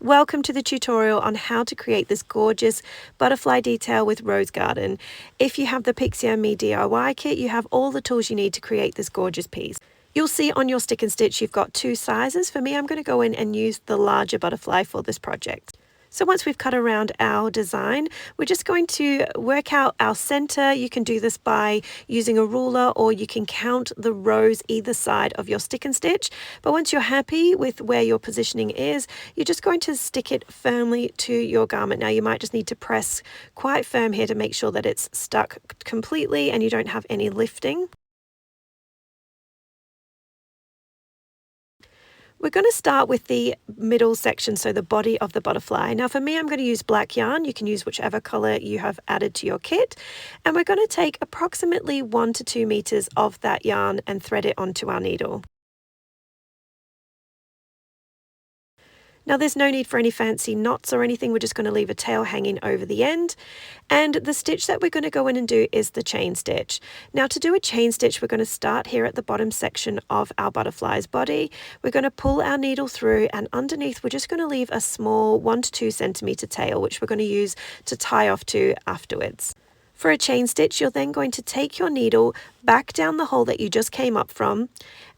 Welcome to the tutorial on how to create this gorgeous butterfly detail with Rose Garden. If you have the Pixie&Me DIY kit, you have all the tools you need to create this gorgeous piece. You'll see on your stick and stitch you've got two sizes. For me, I'm going to go in and use the larger butterfly for this project. So once we've cut around our design, we're just going to work out our center. You can do this by using a ruler, or you can count the rows either side of your stick and stitch. But once you're happy with where your positioning is, you're just going to stick it firmly to your garment. Now you might just need to press quite firm here to make sure that it's stuck completely and you don't have any lifting. We're going to start with the middle section, so the body of the butterfly. Now for me, I'm going to use black yarn. You can use whichever color you have added to your kit. And we're going to take approximately 1 to 2 meters of that yarn and thread it onto our needle. Now there's no need for any fancy knots or anything, we're just going to leave a tail hanging over the end. And the stitch that we're going to go in and do is the chain stitch. Now to do a chain stitch, we're going to start here at the bottom section of our butterfly's body. We're going to pull our needle through, and underneath we're just going to leave a small 1 to 2 centimeter tail, which we're going to use to tie off to afterwards. For a chain stitch, you're then going to take your needle back down the hole that you just came up from,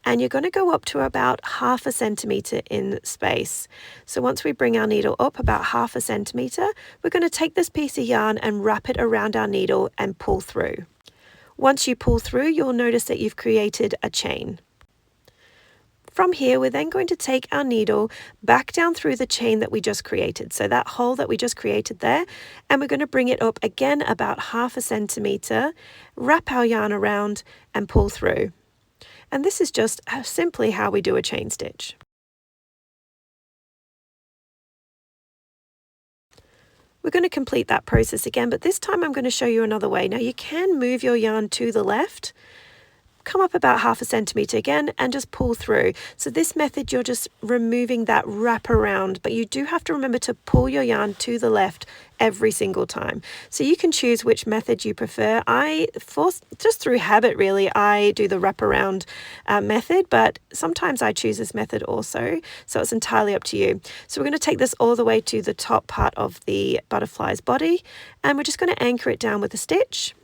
and you're going to go up to about 1/2 centimeter in space. So once we bring our needle up about 1/2 centimeter, we're going to take this piece of yarn and wrap it around our needle and pull through. Once you pull through, you'll notice that you've created a chain. From here, we're then going to take our needle back down through the chain that we just created. So that hole that we just created there, and we're going to bring it up again about 1/2 centimeter, wrap our yarn around and pull through. And this is just simply how we do a chain stitch. We're going to complete that process again, but this time I'm going to show you another way. Now you can move your yarn to the left, come up about 1/2 centimeter again and just pull through. So this method, you're just removing that wrap around, but you do have to remember to pull your yarn to the left every single time. So you can choose which method you prefer. Just through habit really, I do the wrap around method, but sometimes I choose this method also. So it's entirely up to you. So we're going to take this all the way to the top part of the butterfly's body, and we're just going to anchor it down with a stitch.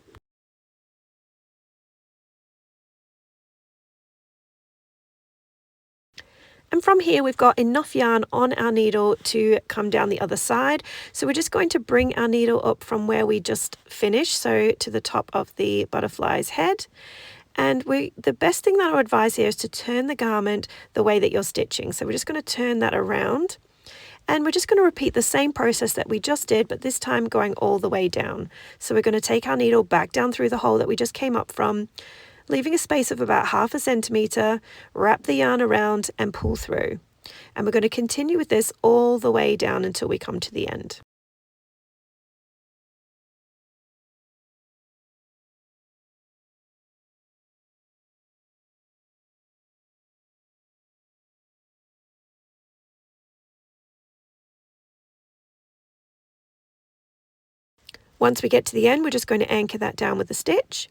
And from here, we've got enough yarn on our needle to come down the other side. So we're just going to bring our needle up from where we just finished, so to the top of the butterfly's head. And the best thing that I would advise here is to turn the garment the way that you're stitching. So we're just going to turn that around. And we're just going to repeat the same process that we just did, but this time going all the way down. So we're going to take our needle back down through the hole that we just came up from, leaving a space of about 1/2 centimeter, wrap the yarn around and pull through. And we're going to continue with this all the way down until we come to the end. Once we get to the end, we're just going to anchor that down with a stitch.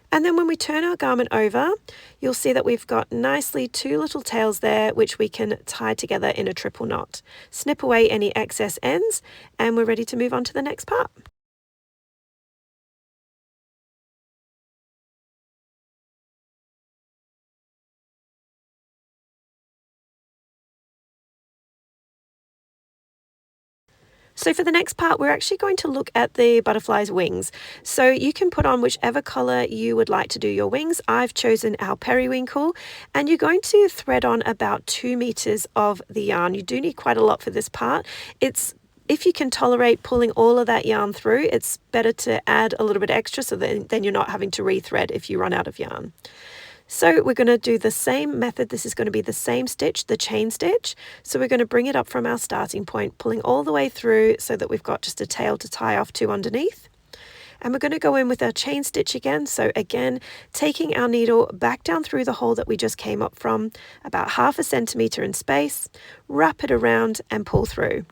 And then when we turn our garment over, you'll see that we've got nicely 2 little tails there, which we can tie together in a triple knot. Snip away any excess ends, and we're ready to move on to the next part. So for the next part, we're actually going to look at the butterfly's wings. So you can put on whichever color you would like to do your wings. I've chosen our periwinkle, and you're going to thread on about 2 meters of the yarn. You do need quite a lot for this part. If you can tolerate pulling all of that yarn through, it's better to add a little bit extra, so then you're not having to rethread if you run out of yarn. So we're going to do the same method. This is going to be the same stitch, the chain stitch. So we're going to bring it up from our starting point, pulling all the way through so that we've got just a tail to tie off to underneath. And we're going to go in with our chain stitch again. So again, taking our needle back down through the hole that we just came up from, about 1/2 centimeter in space, wrap it around and pull through.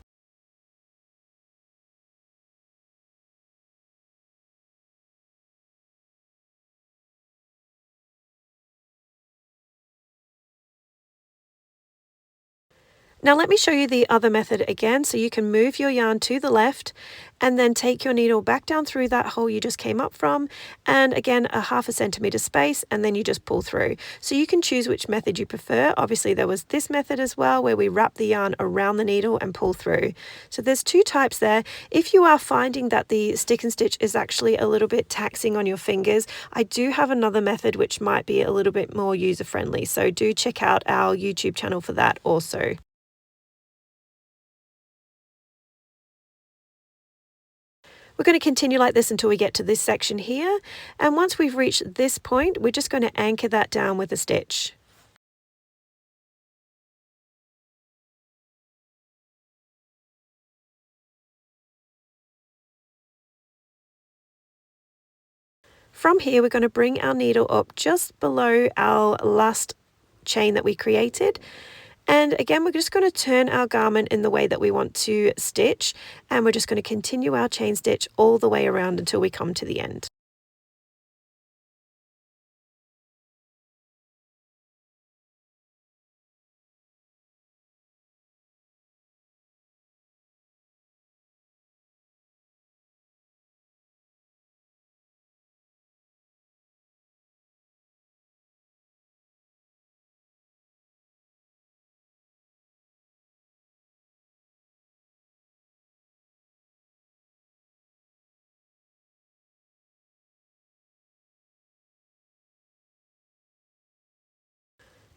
Now let me show you the other method again. So you can move your yarn to the left and then take your needle back down through that hole you just came up from, and again a 1/2 centimeter space, and then you just pull through. So you can choose which method you prefer. Obviously there was this method as well where we wrap the yarn around the needle and pull through. So there's two types there. If you are finding that the stick and stitch is actually a little bit taxing on your fingers, I do have another method which might be a little bit more user friendly. So do check out our YouTube channel for that also. We're going to continue like this until we get to this section here, and once we've reached this point, we're just going to anchor that down with a stitch. From here, we're going to bring our needle up just below our last chain that we created. And again, we're just going to turn our garment in the way that we want to stitch, and we're just going to continue our chain stitch all the way around until we come to the end.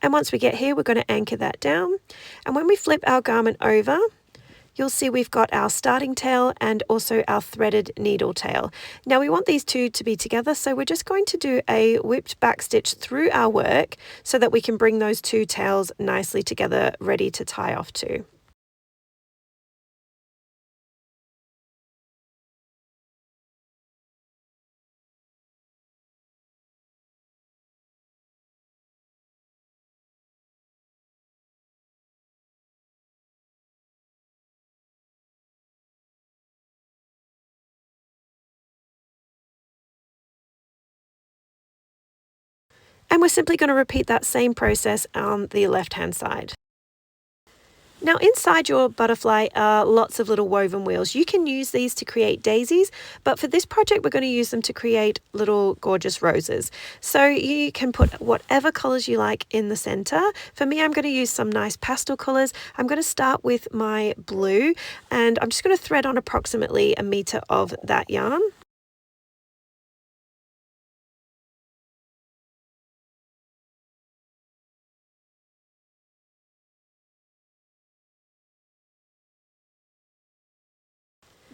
And once we get here, we're going to anchor that down. And when we flip our garment over, you'll see we've got our starting tail and also our threaded needle tail. Now we want these two to be together, so we're just going to do a whipped back stitch through our work so that we can bring those two tails nicely together, ready to tie off to. And we're simply going to repeat that same process on the left hand side. Now inside your butterfly are lots of little woven wheels. You can use these to create daisies, but for this project we're going to use them to create little gorgeous roses. So you can put whatever colors you like in the center. For me, I'm going to use some nice pastel colors. I'm going to start with my blue, and I'm just going to thread on approximately 1 meter of that yarn.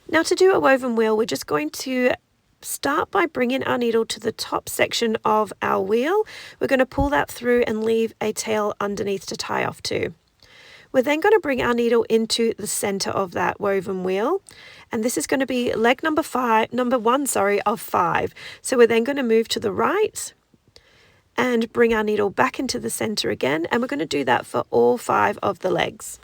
Now to do a woven wheel, we're just going to start by bringing our needle to the top section of our wheel. We're going to pull that through and leave a tail underneath to tie off to. We're then going to bring our needle into the center of that woven wheel, and this is going to be leg number one, of 5. So we're then going to move to the right and bring our needle back into the center again, and we're going to do that for all 5 of the legs.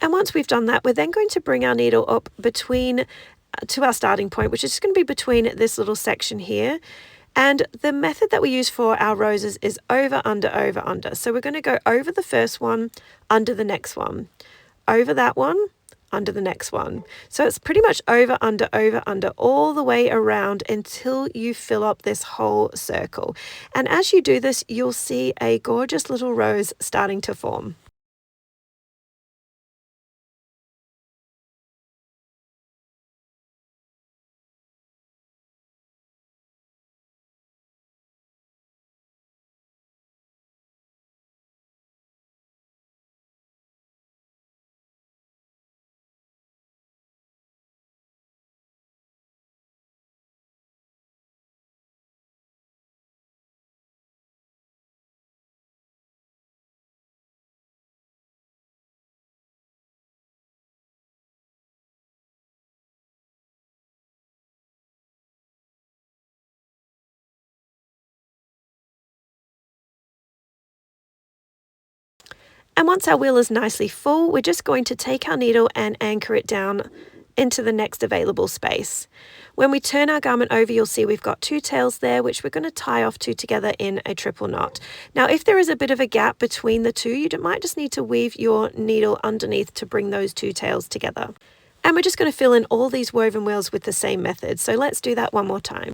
And once we've done that, we're then going to bring our needle up between to our starting point, which is going to be between this little section here. And the method that we use for our roses is over, under, over, under. So we're going to go over the first one, under the next one, over that one, under the next one. So it's pretty much over, under, all the way around until you fill up this whole circle. And as you do this, you'll see a gorgeous little rose starting to form. And once our wheel is nicely full, we're just going to take our needle and anchor it down into the next available space. When we turn our garment over, you'll see we've got 2 tails there, which we're going to tie off to together in a triple knot. Now, if there is a bit of a gap between the two, you might just need to weave your needle underneath to bring those 2 tails together. And we're just going to fill in all these woven wheels with the same method. So let's do that one more time.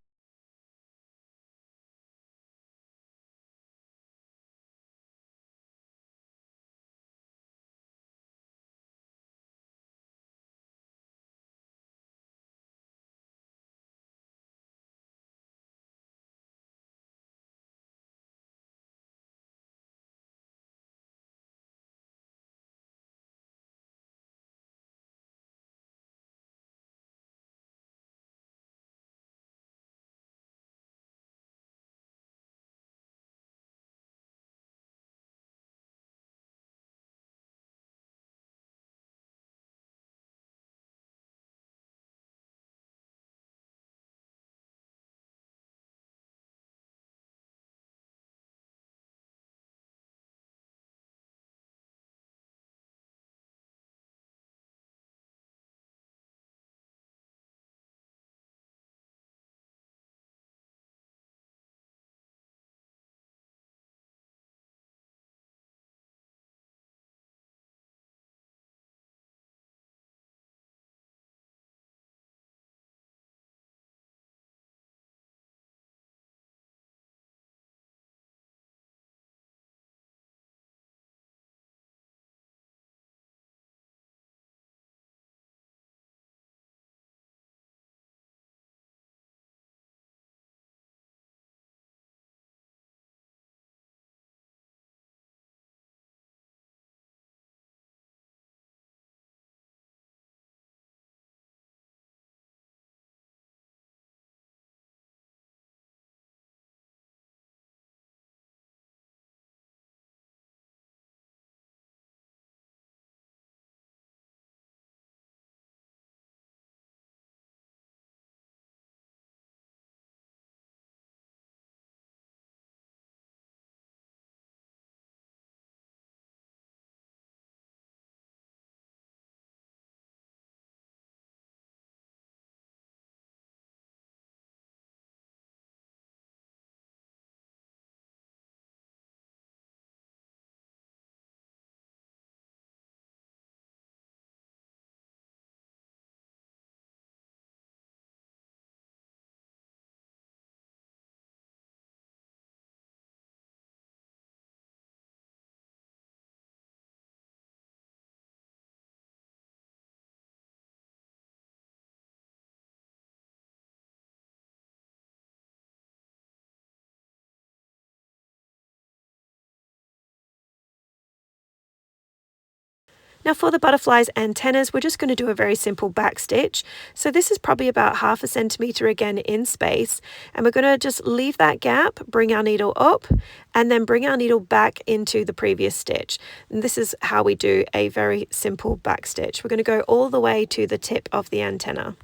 Now for the butterfly's antennas, we're just going to do a very simple back stitch. So this is probably about 1/2 centimeter again in space, and we're going to just leave that gap, bring our needle up, and then bring our needle back into the previous stitch. And this is how we do a very simple back stitch. We're going to go all the way to the tip of the antenna.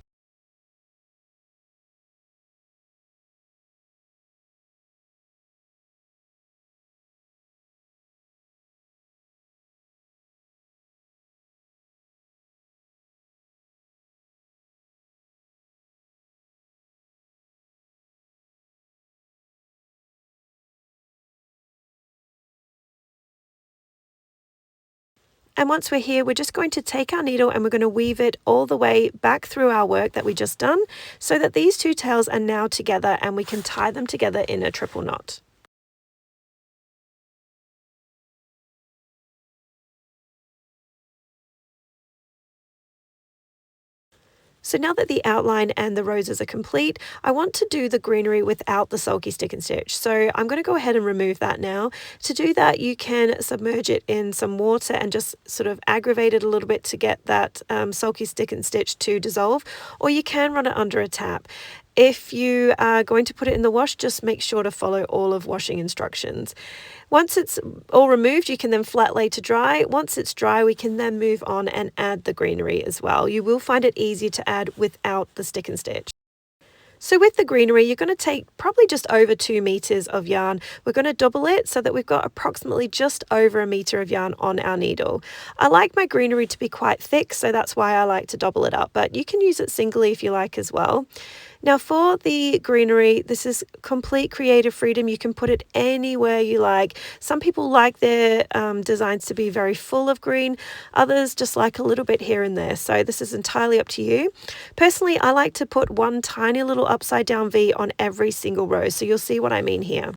And once we're here, we're just going to take our needle and we're going to weave it all the way back through our work that we just done so that these 2 tails are now together and we can tie them together in a triple knot. So now that the outline and the roses are complete, I want to do the greenery without the sulky stick and stitch. So I'm going to go ahead and remove that now. To do that, you can submerge it in some water and just sort of aggravate it a little bit to get that sulky stick and stitch to dissolve, or you can run it under a tap. If you are going to put it in the wash, just make sure to follow all of washing instructions. Once it's all removed, you can then flat lay to dry. Once it's dry, we can then move on and add the greenery as well. You will find it easier to add without the stick and stitch. So with the greenery, you're going to take probably just over 2 meters of yarn. We're going to double it so that we've got approximately just over a meter of yarn on our needle. I like my greenery to be quite thick, so that's why I like to double it up, but you can use it singly if you like as well. Now for the greenery, this is complete creative freedom. You can put it anywhere you like. Some people like their designs to be very full of green. Others just like a little bit here and there. So this is entirely up to you. Personally, I like to put one tiny little upside down V on every single row. So you'll see what I mean here.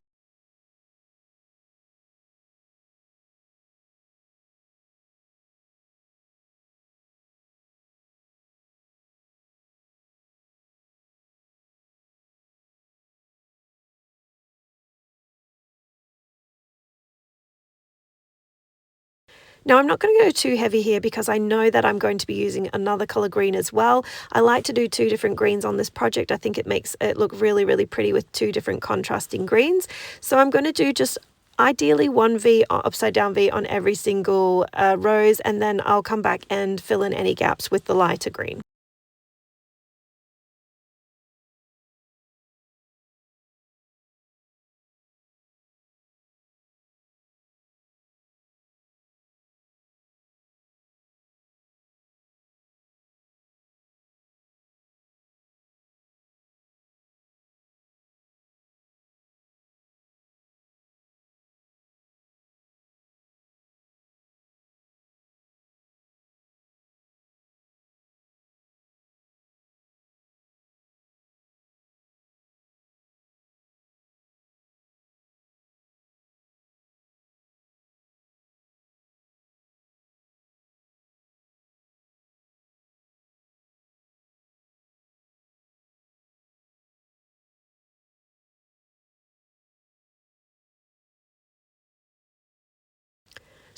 Now I'm not going to go too heavy here because I know that I'm going to be using another color green as well. I like to do two different greens on this project. I think it makes it look really, really pretty with two different contrasting greens. So I'm going to do just ideally one V upside down V on every single rows, and then I'll come back and fill in any gaps with the lighter green.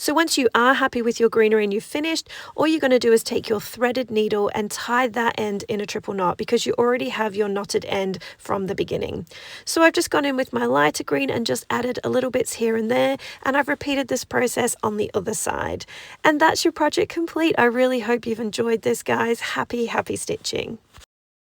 So once you are happy with your greenery and you've finished, all you're going to do is take your threaded needle and tie that end in a triple knot because you already have your knotted end from the beginning. So I've just gone in with my lighter green and just added a little bits here and there, and I've repeated this process on the other side. And that's your project complete. I really hope you've enjoyed this, guys. Happy stitching.